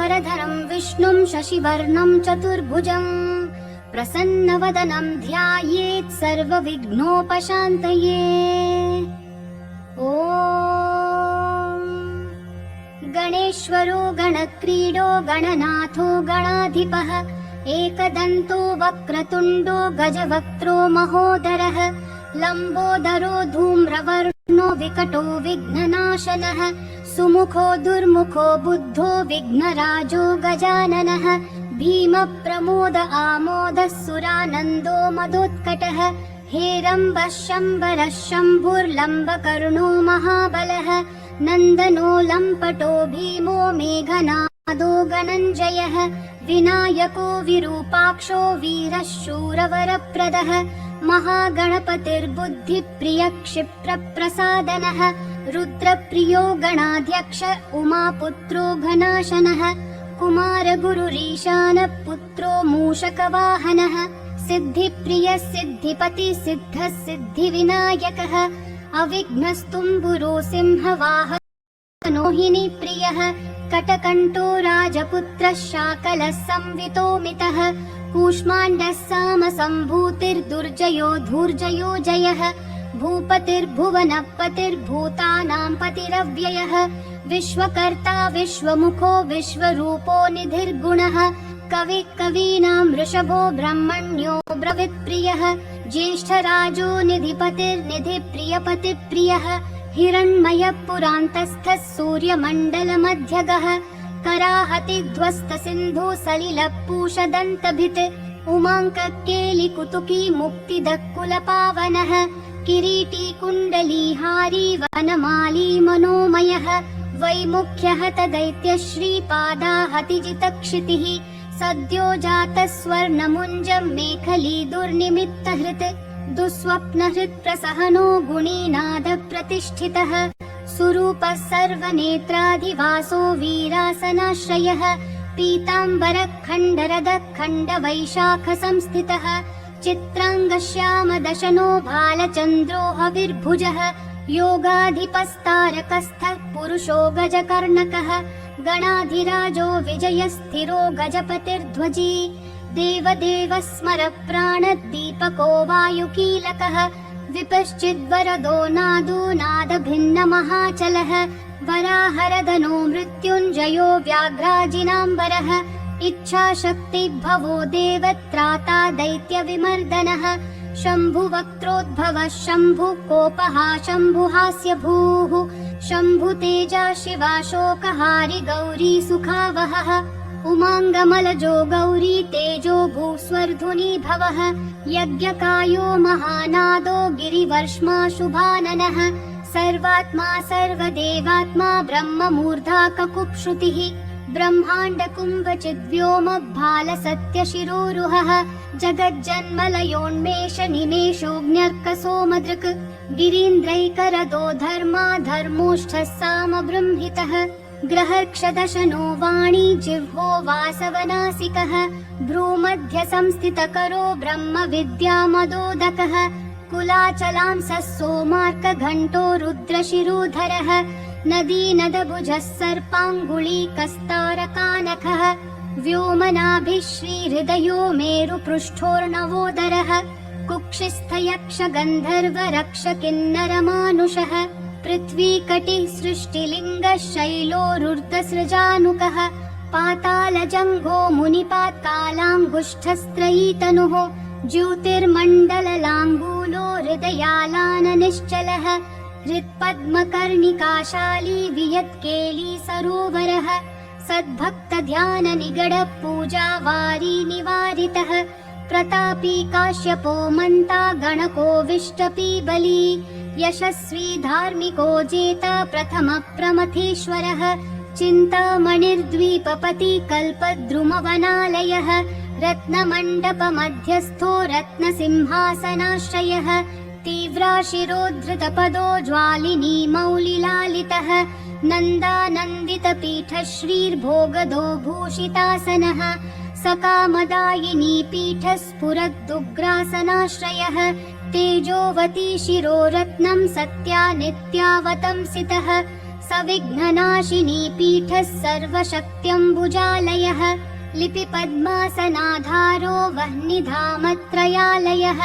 शुक्लाम्बरधरं विष्णुं शशिवर्णं चतुर्भुजं प्रसन्नवदनं ध्यायेत् सर्वविघ्नोपशान्तये। ॐ गणेश्वरो गणक्रीडो गणनाथो गणाधिपः एकदन्तो वक्रतुण्डो गजवक्त्रो महोदरः लम्बोदरो धूम्रवर्णो विकटो विघ्ननाशनः सुमुखो दुर्मुखो बुद्धो विघ्नराजो गजाननः भीमप्रमोद आमोदः सुरानन्दो मदोत्कटः हेरम्बः शम्बरः शम्भुर्लम्बकर्णो महाबलः नन्दनो लम्पटो भीमो मेघनादो गणञ्जयः विनायको विरूपाक्षो वीरः शूरवरप्रदः महागणपतिर्बुद्धिप्रियः क्षिप्रप्रसादनः रुद्रप्रियो गणाध्यक्ष उमापुत्रो घनाशनः कुमारगुरुरीशानः पुत्रो मूषकवाहनः सिद्धिप्रियः सिद्धिपतिः सिद्धः सिद्धिविनायकः अविघ्नस्तुम्बुरो सिंहवाहनो प्रियः कटकण्ठो राजपुत्रः शाकलः संवितोमितः कूष्माण्डः सामसम्भूतिर्दुर्जयो धूर्जयो जयः भूपतिर्भुवनपतिर्भूतानां पतिरव्ययः विश्वकर्ता विश्वमुखो विश्वरूपो निधिर्गुणः कविः कवीनां वृषभो ब्रह्मण्यो ब्रवीत्प्रियः ज्येष्ठराजो निधिपतिर्निधिप्रियपतिप्रियः हिरण्मयः पुरान्तस्थः सूर्यमण्डलमध्यगः कराहतिध्वस्तसिन्धु सलिलपूषदन्तभित् उमाङ्ककेलिकुतुकी मुक्तिदः किरीटी कुण्डलीहारी वनमाली मनोमयः वैमुख्यः तदैत्यश्रीपादाहतिजितक्षितिः सद्यो जातः स्वर्णमुञ्जं मेखली दुर्निमित्तहृत् दुःस्वप्नहृत्प्रसहनो गुणीनादप्रतिष्ठितः सुरूपः सर्वनेत्राधिवासो वीरासनाश्रयः पीताम्बरः खण्डरदः खण्डवैशाखसंस्थितः चित्राङ्गश्यामदशनो भालचन्द्रो हविर्भुजः योगाधिपस्तारकस्थः पुरुषो गजकर्णकः गणाधिराजो विजयस्थिरो गजपतिर्ध्वजी देवदेवः स्मरप्राणदीपको वायुकीलकः विपश्चिद्वरदो नादो नादभिन्नमहाचलः वराहरदनो मृत्युञ्जयो व्याघ्राजिनाम्बरः इच्छाशक्तिभवो देवत्राता दैत्यविमर्दनः शम्भुवक्त्रोद्भवः शम्भुकोपः शम्भुहास्यभूः शम्भुतेजा शिवाशोकहारि गौरी सुखावहः उमाङ्गमलजो गौरी तेजो भूस्वर्धुनी भवः यज्ञकायो महानादो गिरिवर्ष्मा शुभाननः सर्वात्मा सर्वदेवात्मा ब्रह्ममूर्धा ककुप्श्रुतिः ब्रह्माण्डकुम्भचिद्व्योमभालसत्यशिरोरुहः जगज्जन्मलयोन्मेष निमेषोऽग्न्यर्कसोमदृक् गिरीन्द्रैकरदो धर्मा धर्मोष्ठः सामबृंहितः ग्रहर्क्षदशनो वाणी जिह्वो वासवनासिकः भ्रूमध्यसंस्थितकरो ब्रह्मविद्यामदोदकः कुलाचलांसः सोमार्कघण्टो रुद्रशिरोधरः नदीनदभुजः सर्पाङ्गुलीकस्तारकानखः व्योमनाभिः श्रीहृदयो मेरुपृष्ठोर्णवोदरः कुक्षिस्थयक्षगन्धर्वरक्षकिन्नरमानुषः पृथ्वीकटिः सृष्टिलिङ्गः शैलोरुर्धसृजानुकः पातालजङ्घो मुनिपात्कालाङ्गुष्ठस्त्रयीतनुः ज्योतिर्मण्डललाङ्गूलो हृदयालाननिश्चलः हृत्पद्मकर्णिकाशाली वियत्केली सरोवरः सद्भक्तध्याननिगडः पूजावारी निवारितः प्रतापी काश्यपो मन्ता गणकोविष्टपी बली यशस्वी धार्मिको जेता प्रथमः प्रमथेश्वरः चिन्तामणिर्द्वीपपति कल्पद्रुमवनालयः रत्नमण्डपमध्यस्थो रत्नसिंहासनाश्रयः तीव्राशिरोद्धृतपदो ज्वालिनी मौलिलालितः नन्दानन्दितपीठः श्रीर्भोगदो भूषितासनः सकामदायिनी पीठः स्फुरद्दुग्रासनाश्रयः तेजोवती शिरोरत्नं सत्या नित्यावतंसितः सविघ्ननाशिनी पीठः सर्वशक्त्यम्बुजालयः लिपिपद्मासनाधारो वह्निधामत्रयालयः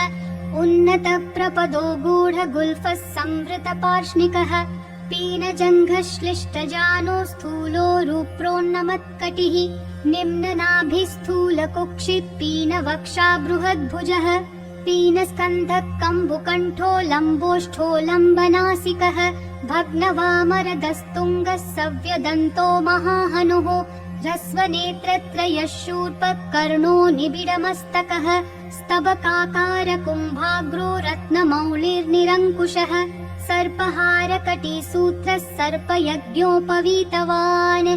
उन्नतप्रपदो गूढगुल्फः संवृतपार्ष्णिकः पीनजङ्घश्लिष्टजानो स्थूलो रूप्रोन्नमत्कटिः निम्ननाभिस्थूलकुक्षिः पीनवक्षा बृहद्भुजः पीनस्कन्धः कम्बुकण्ठो लम्बोष्ठो लम्बनासिकः भग्नवामरदस्तुङ्गः सव्यदन्तो महाहनुः ह्रस्वनेत्रत्रयः शूर्पः कर्णो निबिडमस्तकः स्तबकाकारकुम्भाग्रो रत्नमौलिर्निरङ्कुशः सर्पहारकटीसूत्रः सर्पयज्ञोपवीतवान्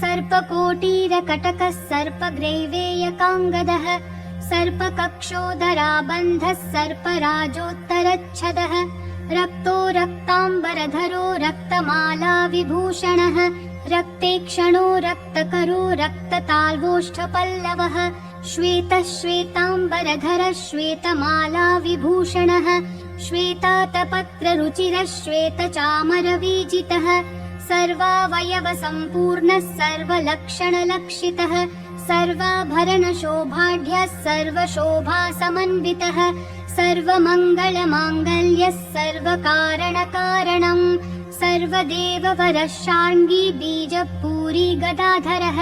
सर्पकोटीरकटकः सर्पग्रैवेयकाङ्गदः सर्पकक्षोदराबन्धः सर्पराजोत्तरच्छदः रक्तो रक्ताम्बरधरो रक्तमाला विभूषणः रक्तेक्षणो रक्तकरो रक्तताल्वोष्ठपल्लवः श्वेतः श्वेताम्बरधरः श्वेतमाला विभूषणः श्वेतातपत्ररुचिरः श्वेतचामरवीजितः सर्वावयवसम्पूर्णः सर्वलक्षणलक्षितः सर्वाभरणशोभाढ्यः सर्वशोभासमन्वितः सर्वमङ्गलमाङ्गल्यः सर्वकारणकारणम् सर्वदेववरः शार्ङ्गी बीजपूरी गदाधरः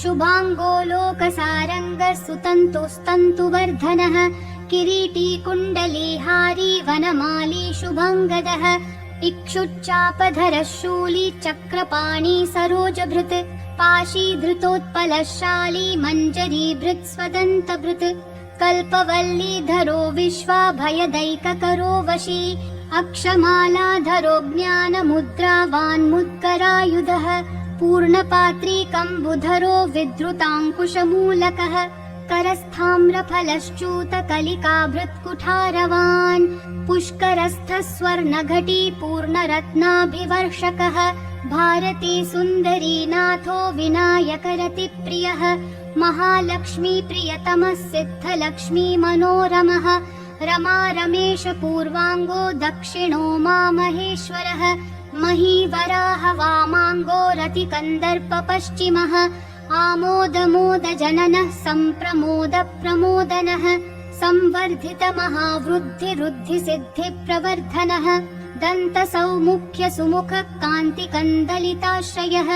शुभाङ्गो लोकसारङ्गः सुतन्तुस्तन्तुवर्धनः किरीटी कुण्डलीहारी वनमाली शुभङ्गदः इक्षुच्चापधरः शूली चक्रपाणी सरोजभृत् पाशीधृतोत्पलशाली मञ्जरीभृत् स्वदन्तभृत् कल्पवल्लीधरो विश्वाभयदैककरो वशी अक्षमालाधरो ज्ञानमुद्रावान्मुद्गरायुधः पूर्णपात्रीकम्बुधरो विधृताङ्कुशमूलकः करस्थाम्रफलश्चूतकलिकाभृत्कुठारवान् पुष्करस्थः स्वर्णघटी पूर्णरत्नाभिवर्षकः भारती सुन्दरी नाथो विनायकरतिप्रियः महालक्ष्मी प्रियतमः सिद्धलक्ष्मी मनोरमः रमा रमेश पूर्वाङ्गो दक्षिणो मामहेश्वरः महीवराह वामाङ्गो रतिकन्दर्प पश्चिमः आमोदमोदजननः सम्प्रमोदप्रमोदनः संवर्धितमहावृद्धिरुद्धिसिद्धिप्रवर्धनः दन्तसौमुख्यसुमुखः कान्तिकन्दलिताश्रयः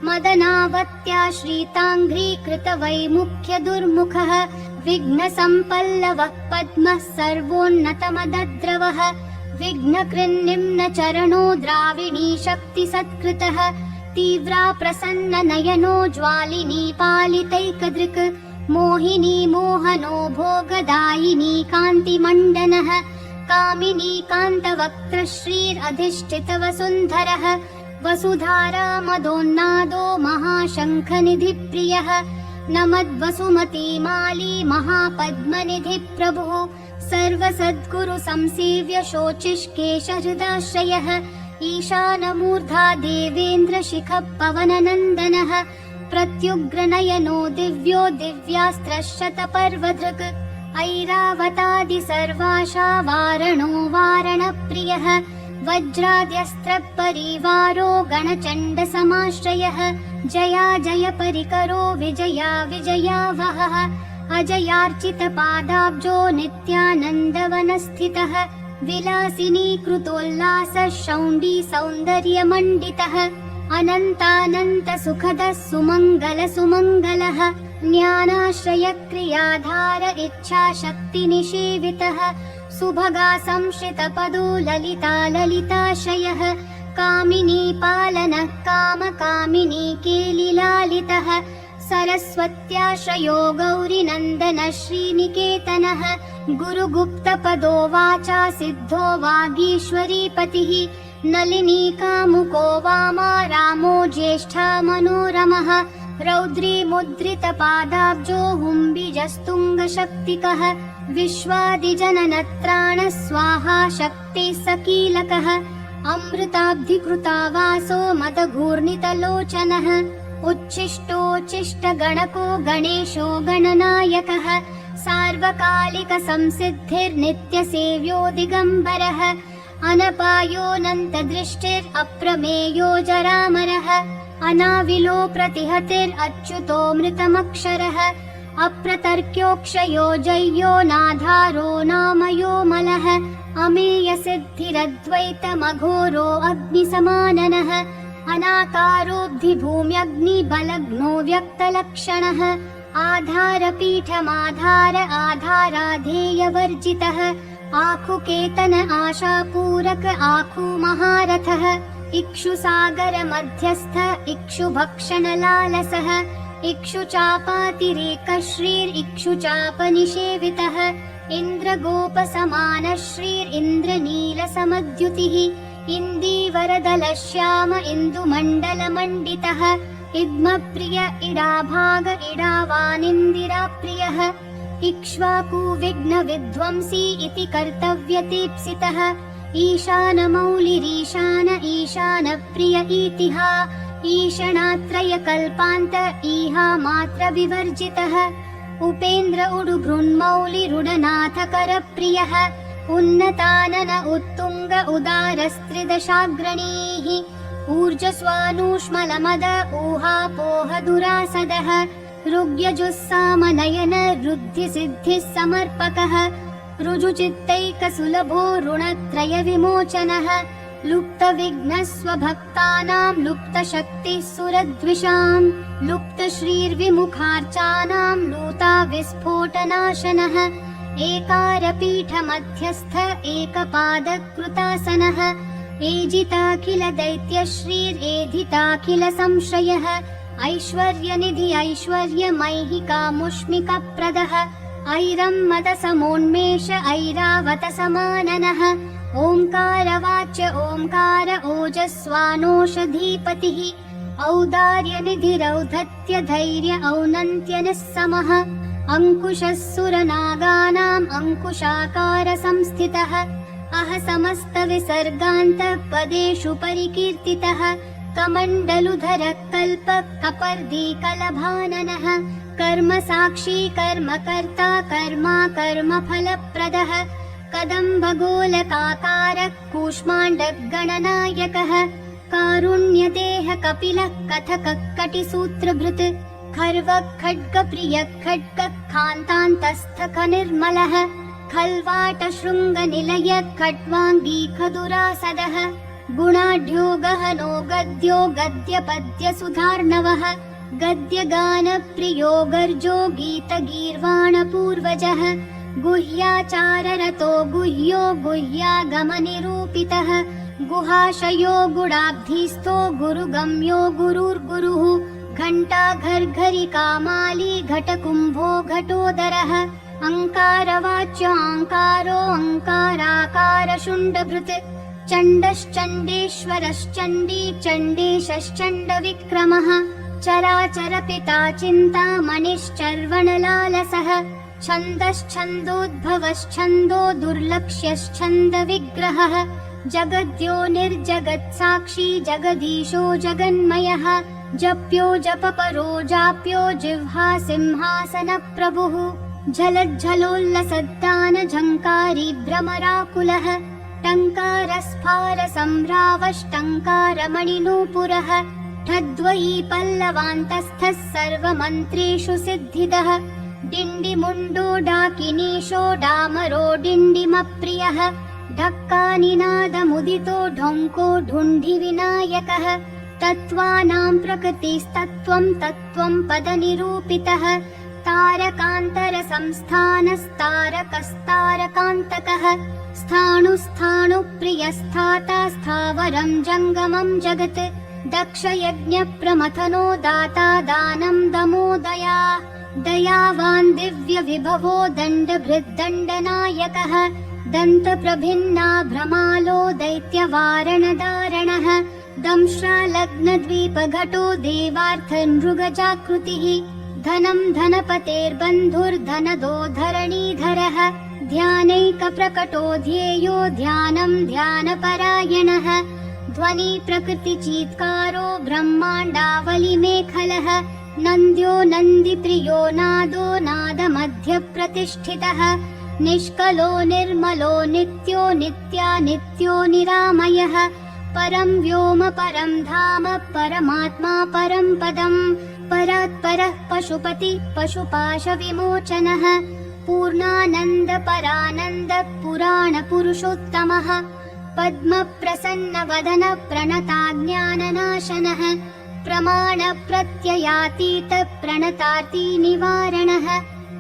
मदनावत्याश्रिताङ्घ्रीकृतवैमुख्यदुर्मुखः विघ्नसम्पल्लवः पद्मः सर्वोन्नतमदद्रवः विघ्नकृन्निम्नचरणो द्राविणी शक्तिसत्कृतः तीव्रा प्रसन्ननयनो ज्वालिनी पालितैकदृक् मोहिनी मोहनो भोगदायिनी कान्तिमण्डनः कामिनी कान्तवक्त्रश्रीरधिष्ठितवसुन्धरः वसुधारा मदोन्नादो महाशङ्खनिधिप्रियः नमद्वसुमतीमाली महापद्मनिधिप्रभुः सर्वसद्गुरुसंसेव्य शोचिष्केशहृदाश्रयः ईशानमूर्धा देवेन्द्रशिखः पवननन्दनः प्रत्युग्रनयनो दिव्यो दिव्यास्त्रशतपर्वधृक् ऐरावतादि सर्वाशा वारणो वारणप्रियः वज्राद्यस्त्रपरिवारो गणचण्डसमाश्रयः जया जय परिकरो विजया विजयावहः अजयार्चितपादाब्जो नित्यानन्दवनस्थितः विलासिनी कृतोल्लासः शौण्डी सौन्दर्यमण्डितः अनन्तानन्तसुखदः सुमङ्गलः ज्ञानाश्रयक्रियाधार इच्छाशक्तिनिषेवितः सुभगा संश्रितपदो ललिताश्रयः कामिनी पालनः कामकामिनी केलिलालितः सरस्वत्याश्रयो गौरीनन्दनः श्रीनिकेतनः गुरुगुप्तपदो वाचा सिद्धो वागीश्वरीपतिः नलिनी कामुको वामा रामो ज्येष्ठा मनोरमः रौद्री मुद्रितपादाब्जो हुम्बिजस्तुङ्गशक्तिकः विश्वादिजननत्राण स्वाहा शक्तिः सकीलकः अमृताब्धिकृतावासो मदघूर्णितलोचनः उच्छिष्टोच्छिष्टगणको गणेशो गणनायकः सार्वकालिकसंसिद्धिर्नित्यसेव्यो दिगम्बरः अनपायोऽनन्तदृष्टिरप्रमेयो जरामरः अनाविलो प्रतिहतिरच्युतोऽमृतमक्षरः अप्रतर्क्योऽक्षयो जय्यो नाधारो नामयो मलः अमेयसिद्धिरद्वैतमघोरो अग्निसमाननः अनाकारोऽब्धिभूम्यग्निबलघ्नो व्यक्तलक्षणः आधारपीठमाधार आधाराधेयवर्जितः आखुकेतन आशापूरक आखुमहारथः इक्षुसागरमध्यस्थ इक्षुभक्षणलालसः इक्षुचापातिरेकश्रीरिक्षुचापनिषेवितः इन्द्रगोपसमानश्रीरिन्द्रनीलसमद्युतिः इन्दीवरदलश्याम इन्दुमण्डलमण्डितः इद्मप्रिय इडाभाग इडावानिन्दिराप्रियः इक्ष्वाकुविघ्नविध्वंसी इति कर्तव्यतीप्सितः ईशानमौलिरीशान ईशानप्रिय इतिहा ईशणात्रयकल्पान्त ईहा मात्रविवर्जितः उपेन्द्र उडुभृन्मौलिरुडनाथकरप्रियः उन्नतानन उत्तुङ्ग उदारस्त्रिदशाग्रणीः ऊर्जस्वानूष्मलमद ऊहापोहदुरासदः ऋग्यजुस्सामनयन रुद्धिसिद्धिः समर्पकः ऋजुचित्तैकसुलभो ऋणत्रयविमोचनः लुप्तविघ्नस्वभक्तानां लुप्तशक्तिः सुरद्विषां लुप्तश्रीर्विमुखार्चानां लूताविस्फोटनाशनः एकारपीठमध्यस्थ एकपादकृतासनः एजिताखिलदैत्यश्रीरेधिताखिलसंश्रयः ऐश्वर्यनिधि ऐश्वर्यमैहिकामुष्मिकप्रदः ऐरं मदसमोन्मेष ऐरावतसमाननः ओङ्कारवाच्य ओङ्कार ओजस्वानोषधीपतिः औदार्यनिधिरौधत्य धैर्य औनन्त्यनः समः अंकुशः सुरनागानाम् अंकुशाकार संस्थितः अह समस्त विसर्गान्त पदेषु परिकीर्तितः कमण्डलुधर कल्प कपर्दी कलभाननः कर्म साक्षी कर्मकर्ता कर्मा कर्मफलप्रदः कदम्बगोलकाकार कूष्माण्डगणनायकः कारुण्यदेह कपिलः कथकः कटिसूत्रभृत् खर्वः खड्गप्रियः खड्गः खान्तान्तस्थखनिर्मलः खल्वाटशृङ्गनिलय खट्वाङ्गी खदुरासदः गुणाढ्यो गहनो गद्यो गद्यपद्यसुधार्णवः गद्यगानप्रियो गर्जो गीतगीर्वाणपूर्वजः गुह्याचाररतो गुह्यो गुह्यागमनिरूपितः गुहाशयो गुडाब्धिस्थो गुरुगम्यो गुरुर्गुरुः घण्टाघर्घरिकामाली घटकुम्भो घटोदरः अङ्कारवाच्योऽङ्कारो अङ्काराकारशुण्डभृत् चण्डश्चण्डेश्वरश्चण्डी चण्डेशश्चण्डविक्रमः चराचरपिता चिन्तामणिश्चर्वणलालसः छन्दश्छन्दोद्भवश्छन्दो दुर्लक्ष्यश्छन्दविग्रहः जगद्यो निर्जगत्साक्षी जगदीशो जगन्मयः जप्यो जपपरो जाप्यो जिह्वा सिंहासनप्रभुः झलज्झलोल्लसद्दान झङ्कारी भ्रमराकुलः टङ्कारस्फारसम्भ्रावष्टङ्कारमणिनूपुरः ठद्वयी पल्लवान्तस्थः सर्वमन्त्रेषु सिद्धिदः डिण्डिमुण्डो डाकिनीशो डामरो डिण्डिमप्रियः ढक्कानिनादमुदितो ढोङ्को ढुण्ढिविनायकः तत्त्वानां प्रकृतिस्तत्त्वं तत्त्वं पदनिरूपितः तारकान्तरसंस्थानस्तारकस्तारकान्तकः स्थाणुस्थाणुप्रियस्थाता स्थावरं जङ्गमं जगत् दक्षयज्ञप्रमथनो दाता दानं दमोदया दयावान् दिव्यविभवो दण्डभृद्दण्डनायकः दन्तप्रभिन्ना भ्रमालो दैत्यवारणदारणः दंश्रालग्नद्वीपघटो देवार्थनृगजाकृतिः धनं धनपतेर्बन्धुर्धनदो धरणीधरः ध्यानैकप्रकटो ध्येयो ध्यानं ध्यानपरायणः ध्वनिप्रकृतिचीत्कारो ब्रह्माण्डावलिमेखलः नन्द्यो नन्दिप्रियो नादो नादमध्यप्रतिष्ठितः निष्कलो निर्मलो नित्यो नित्यानित्यो निरामयः परं व्योम परं धाम परमात्मा परं पदम् परात्परः पशुपति पशुपाशविमोचनः पूर्णानन्द परानन्द पुराणपुरुषोत्तमः पद्मप्रसन्नवदन प्रणताज्ञाननाशनः प्रमाणप्रत्ययातीत प्रणतार्ति निवारणः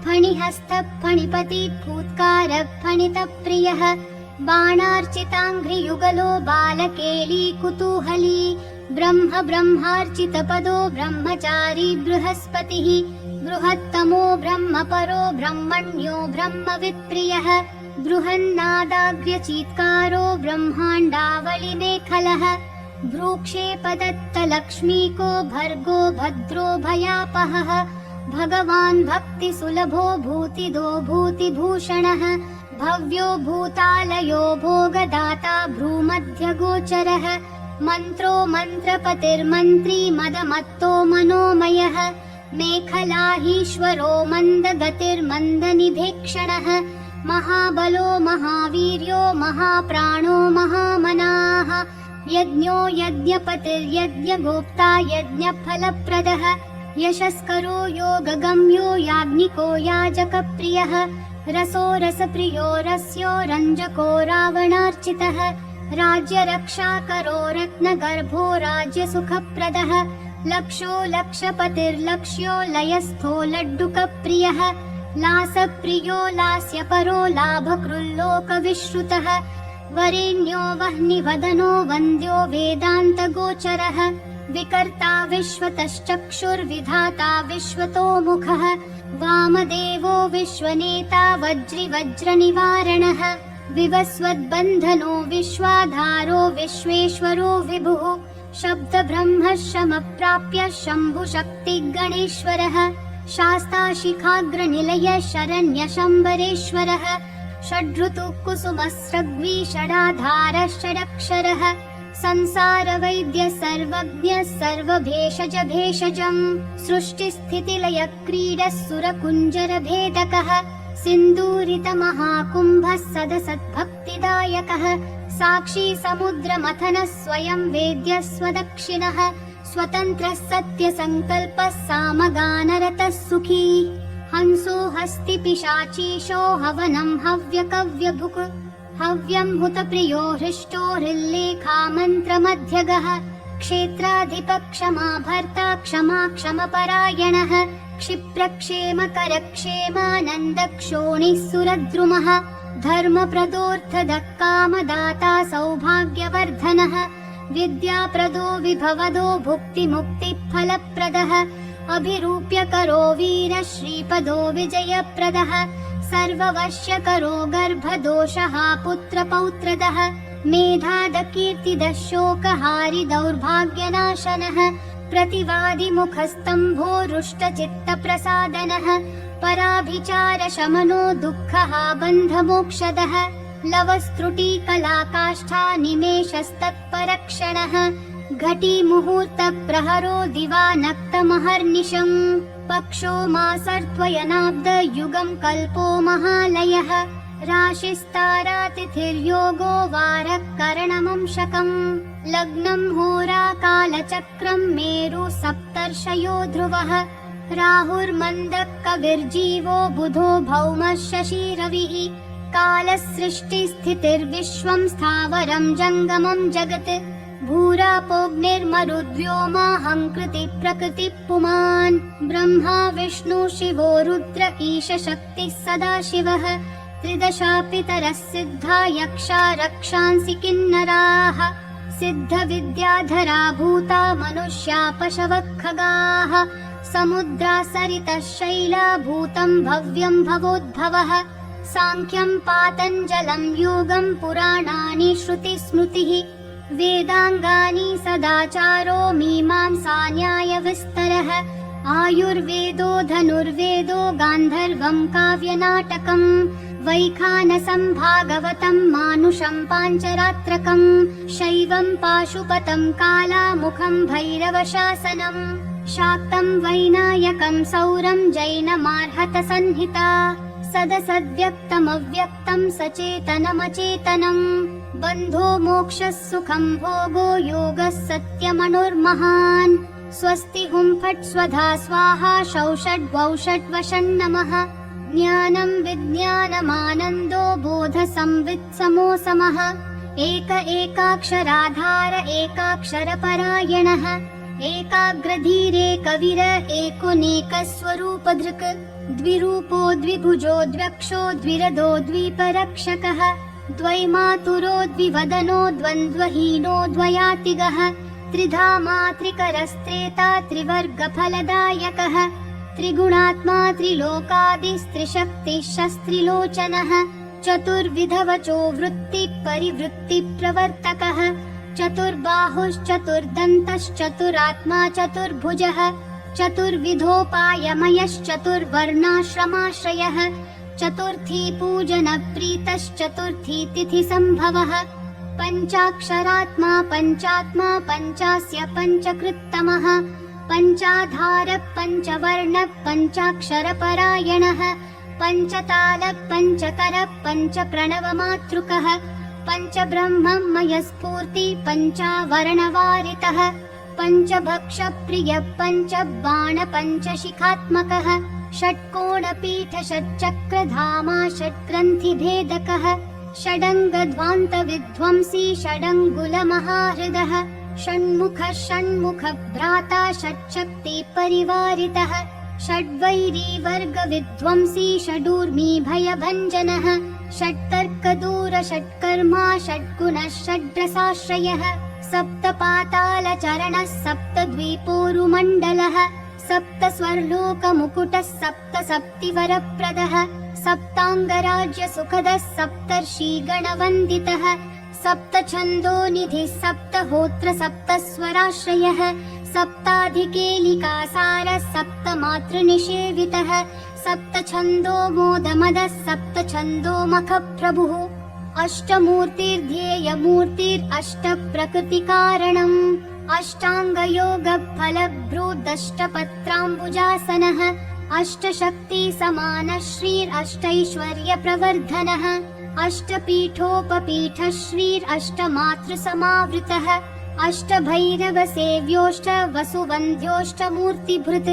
फणिहस्त फणिपति फूत्कार फणितप्रियः बाणार्चिताङ्घ्रियुगलो बालकेली कुतूहली ब्रह्म ब्रह्मार्चितपदो ब्रह्मचारी बृहस्पतिः बृहत्तमो ब्रह्मपरो ब्रह्मण्यो ब्रह्मवित्प्रियः बृहन्नादाग्र्यचीत्कारो ब्रह्माण्डावलिमेखलः भ्रूक्षेपदत्तलक्ष्मीको भर्गो भद्रो भयापहः भगवान् भक्तिसुलभो भूतिदो भूतिभूषणः भव्यो भूतालयो भोगदाता भ्रूमध्यगोचरः मन्त्रो मन्त्रपतिर्मन्त्री मदमत्तो मनोमयः मेखलाहीश्वरो मन्दगतिर्मन्दनिभेक्षणः महाबलो महावीर्यो महाप्राणो महामनाः यज्ञो यज्ञपतिर्यज्ञगोप्ता यज्ञफलप्रदः यशस्करो योगगम्यो याज्ञिको याजकप्रियः रसो रसप्रियो रस्यो रञ्जको रावणार्चितः राज्यरक्षाकरो रत्नगर्भो राज्यसुखप्रदः लक्षो लक्षपतिर्लक्ष्यो लयस्थो लड्डुकप्रियः लासप्रियो लास्यपरो लाभकृल्लोकविश्रुतः वरेण्यो वह्निवदनो वन्द्यो वेदान्तगोचरः विकर्ता विश्वतश्चक्षुर्विधाता विश्वतोमुखः वामदेवो विश्वनेता वज्रिवज्रनिवारणः विवस्वद्बन्धनो विश्वाधारो विश्वेश्वरो विभुः शब्दब्रह्मशमप्राप्य शम्भुशक्तिगणेश्वरः शास्ताशिखाग्रनिलय शरण्यशम्बरेश्वरः षड्ऋतुकुसुमस्रग्वी षडाधार षडक्षरः संसारवैद्य सर्वज्ञ सर्वभेषज भेषजम् सृष्टिस्थितिलयक्रीडः सुरकुञ्जरभेदकः सिन्दूरितमहाकुम्भः सदसद्भक्तिदायकः साक्षी समुद्रमथनः स्वयं वेद्यः स्वदक्षिणः स्वतन्त्रः सत्यसङ्कल्पः सामगानरतः सुखी हंसो हस्ति पिशाचीशो हवनं हव्यकव्यभुक् हव्यं हुतप्रियो हृष्टो हृल्लेखामन्त्रमध्यगः क्षेत्राधिपक्षमा भर्ता क्षमा क्षमपरायणः क्षिप्रक्षेमकरक्षेमानन्दक्षोणिः सुरद्रुमः धर्मप्रदोऽर्थदः कामदाता सौभाग्यवर्धनः विद्याप्रदो विभवदो भुक्तिमुक्तिफलप्रदः अभिरूप्यकरो वीरः श्रीपदो विजयप्रदः सर्ववश्यकरो गर्भदोषः पुत्रपौत्रदः मेधादकीर्तिदः शोकहारि दौर्भाग्यनाशनः प्रतिवादिमुखस्तम्भो रुष्टचित्तप्रसादनः पराभिचारशमनो दुःखः बन्धमोक्षदः लवस्त्रुटिकलाकाष्ठा निमेषस्तत्परक्षणः घटी मुहूर्तप्रहरो दिवानक्तमहर्निशम् पक्षो मासर्त्वयनाब्दयुगं कल्पो महालयः राशिस्तारातिथिर्योगो वारः करणमंशकम् लग्नं होराकालचक्रं मेरु सप्तर्षयो ध्रुवः राहुर्मन्दः कविर्जीवो बुधो भौमः शशिरविः कालसृष्टिस्थितिर्विश्वं स्थावरं जङ्गमं जगत् भूरापोऽग्निर्मरुद्व्योमाहङ्कृति प्रकृतिः पुमान् ब्रह्मा विष्णु शिवो रुद्र ईश शक्तिः सदाशिवः त्रिदशापितरः सिद्धा यक्षा रक्षांसि किन्नराः सिद्धविद्याधरा भूता मनुष्या पशवः खगाः समुद्रा सरितः शैला भूतं भव्यं भवोद्भवः सांख्यं पातञ्जलं योगं पुराणानि श्रुतिस्मृतिः वेदांगानि सदाचारो मीमांसा न्यायविस्तरः आयुर्वेदो धनुर्वेदो गान्धर्वं काव्यनाटकम् वैखानसं भागवतं मानुषं पाञ्चरात्रकम् शैवं पाशुपतं कालामुखं भैरवशासनम् शाक्तं वैनायकं सौरं जैनमार्हतसंहिता सदसद्व्यक्तमव्यक्तं सचेतनमचेतनम् बन्धो मोक्षः सुखं भोगो योगः सत्यमनुर्महान् स्वस्ति हुं फट् स्वधा स्वाहा षट् द्वौ षट् वषण् नमः ज्ञानं विज्ञानमानन्दो बोध संवित् समो समः एकाक्षराधार एकाक्षरपरायणः एकाग्रधीरेकवीर एकोनेकस्वरूपधृक् द्विरूपो द्विभुजो द्व्यक्षो द्विरदो द्विपरक्षकः द्वैमातुरो द्विवदनो द्वन्द्वहीनो द्वयातिगः त्रिधा मात्रिकरस्त्रेता त्रिवर्गफलदायकः त्रिगुणात्मा त्रिलोकादिस्त्रिशक्तिश्स्त्रिलोचनः चतुर्विधवचो वृत्तिपरिवृत्तिप्रवर्तकः चतुर्बाहुश्चतुर्दन्तश्चतुरात्मा चतुर्भुजः चतुर्विधोपायमयश्चतुर्वर्णाश्रमाश्रयः चतुर्थी पूजनप्रीतश्चतुर्थी तिथिसम्भवः पञ्चाक्षरात्मा पञ्चात्मा पञ्चास्य पञ्चकृत्तमः पञ्चाधारः पञ्चवर्णः पञ्चाक्षरपरायणः पञ्चतालः पञ्चकरः पञ्चप्रणवमातृकः पञ्चब्रह्ममयस्फूर्ति पञ्चावरणवारितः पञ्चभक्षप्रियः पञ्चबाण पञ्चशिखात्मकः षट्कोणपीठ षट्चक्रधामा षट्ग्रन्थिभेदकः षडङ्गध्वान्तविध्वंसी षडङ्गुलमहाहृदः षण्मुखः षण्मुखभ्राता षट्शक्तिपरिवारितः षड्वैरीवर्गविध्वंसी षडूर्मी भयभञ्जनः षट्तर्कदूर षट्कर्मा षड्गुणः षड्रसाश्रयः सप्तपातालचरणः सप्तद्वीपोरुमण्डलः सप्तस्वर्लोकमुकुटः सप्तसप्तिवरप्रदः सप्ताङ्गराज्यसुखदः सप्तर्षिगणवन्दितः सप्तछन्दोनिधिः सप्तहोत्र सप्तस्वराश्रयः सप्ताधिकेलिकासारः सप्तमातृनिषेवितः सप्तछन्दो मोदमदः सप्तछन्दोमखप्रभुः अष्टमूर्तिर्ध्येयमूर्तिरष्टप्रकृतिकारणम् अष्टाङ्गयोगफलभ्रूदष्टपत्राम्बुजासनः अष्टशक्तिसमानः श्रीरष्टैश्वर्यप्रवर्धनः अष्टपीठोपपीठः श्रीरष्टमातृसमावृतः अष्टभैरवसेव्योष्टवसुवन्द्योष्टमूर्तिभृत्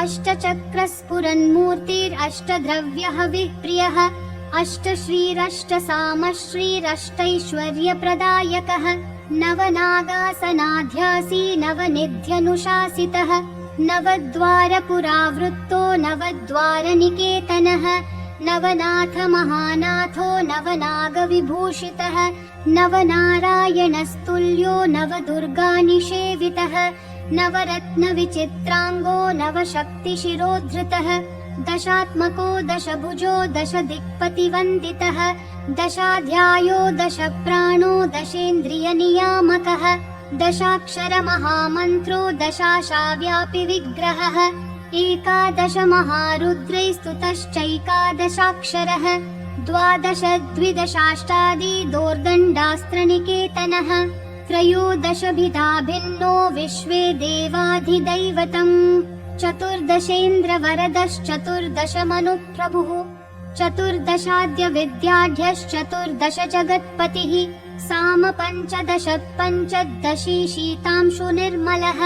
अष्टचक्रस्फुरन्मूर्तिरष्टद्रव्यहविप्रियः अष्टश्रीरष्टसामः श्रीरष्टैश्वर्यप्रदायकः नवनागासनाध्यासी नवनिध्यनुशासितः नवद्वारपुरावृत्तो नवद्वारनिकेतनः नवनाथमहानाथो नवनागविभूषितः नवनारायणस्तुल्यो नवदुर्गानिषेवितः नवरत्नविचित्राङ्गो नवशक्तिशिरोद्धृतः दशात्मको दशभुजो दशदिक्पतिवन्दितः दशाध्यायो दशप्राणो दशेन्द्रियनियामकः दशाक्षरमहामन्त्रो दशाशाव्यापि विग्रहः एकादशमहारुद्रैस्तुतश्चैकादशाक्षरः द्वादश द्विदशाष्टादि दोर्दण्डास्त्रनिकेतनः त्रयोदशभिधा भिन्नो विश्वे देवाधिदैवतम् चतुर्दशेन्द्रवरदश्चतुर्दशमनुप्रभुः चतुर्दशाद्य विद्याढ्यश्चतुर्दश जगत्पतिः साम पञ्चदश पञ्चदशी शीतांशु निर्मलः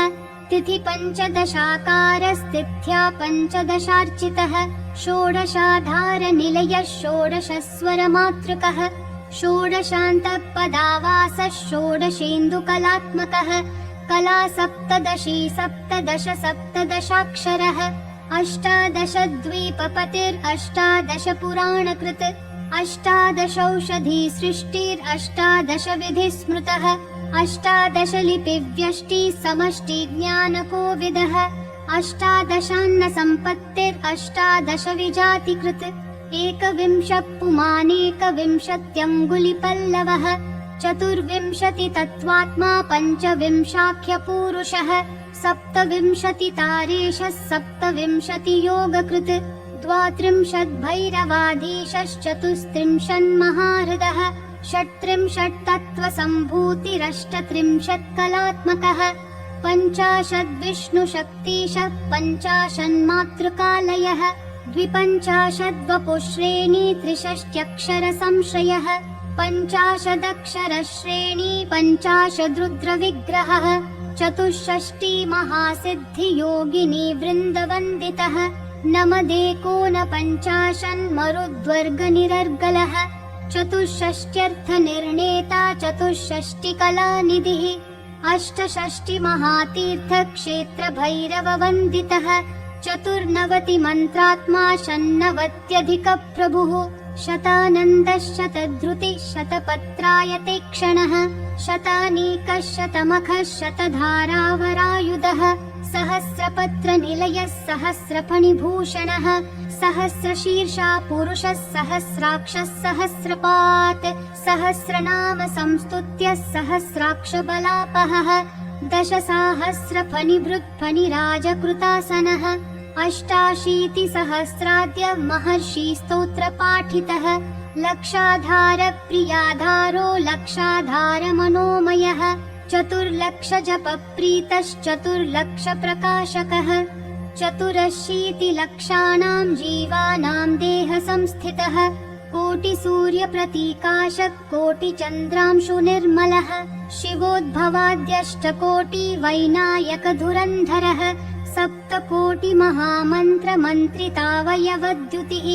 तिथि पञ्चदशाकारस्तिथ्या पञ्चदशार्चितः षोडशाधार निलयः षोडशस्वरमातृकः षोडशान्तःपदावासः षोडशेन्दुकलात्मकः कला सप्तदशी सप्तदश सप्तदशाक्षरः अष्टादश द्वीपपतिरष्टादश पुराणकृत् अष्टादशौषधी सृष्टिरष्टादश विधि स्मृतः अष्टादश लिपिव्यष्टि समष्टि ज्ञानकोविदः अष्टादशान्न सम्पत्तिरष्टादश विजातिकृत् एकविंशः पुमानेकविंशत्यङ्गुलिपल्लवः चतुर्विंशति तत्त्वात्मा पञ्चविंशाख्यपूरुषः सप्तविंशतितारेशः सप्तविंशति योगकृत् द्वात्रिंशद्भैरवाधीशश्चतुस्त्रिंशन्महाहृदः षट्त्रिंशत्तत्त्वसम्भूतिरष्टत्रिंशत्कलात्मकः पञ्चाशद्विष्णुशक्तिशः पञ्चाशन्मातृकालयः द्विपञ्चाशद्वपुश्रेणी त्रिषष्ट्यक्षरसंश्रयः पञ्चाशदक्षरश्रेणी पञ्चाशद्रुद्रविग्रहः चतुष्षष्टि महासिद्धियोगिनी वृन्दवन्दितः नमदेकोनपञ्चाशन्मरुद्वर्गनिरर्गलः चतुष्षष्ट्यर्थनिर्णेता चतुष्षष्टिकलानिधिः अष्टषष्टिमहातीर्थक्षेत्रभैरववन्दितः चतुर्नवतिमन्त्रात्मा षण्णवत्यधिकप्रभुः शतानन्दः शतधृतिः शतपत्रायते क्षणः शतानीकः शतमखः शतधारावरायुधः सहस्रपत्रनिलयः सहस्रफणिभूषणः सहस्रशीर्षा पुरुषः सहस्राक्षः सहस्रपात् सहस्रनाम संस्तुत्य सहस्राक्षबलापहः दशसाहस्रफणिभृत्फणिराजकृतासनः अष्टाशीतिसहस्राद्य महर्षिस्तोत्रपाठितः लक्षाधारप्रियाधारो लक्षाधारमनोमयः चतुर्लक्षजपप्रीतश्चतुर्लक्षप्रकाशकः चतुरशीतिलक्षाणां जीवानां देहसंस्थितः कोटिसूर्यप्रतीकाशः कोटिचन्द्रांशुनिर्मलः शिवोद्भवाद्यष्टकोटिवैनायकधुरन्धरः सप्तकोटिमहामन्त्रमन्त्रितावयवद्युतिः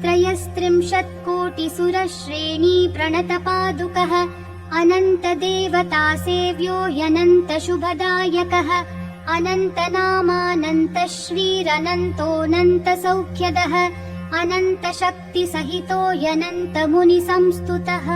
त्रयस्त्रिंशत्कोटिसुरश्रेणी प्रणतपादुकः अनन्तदेवतासेव्यो ह्यनन्तशुभदायकः अनन्तनामानन्तश्रीरनन्तोऽनन्तसौख्यदः अनन्तशक्तिसहितो ह्यनन्तमुनिसंस्तुतः।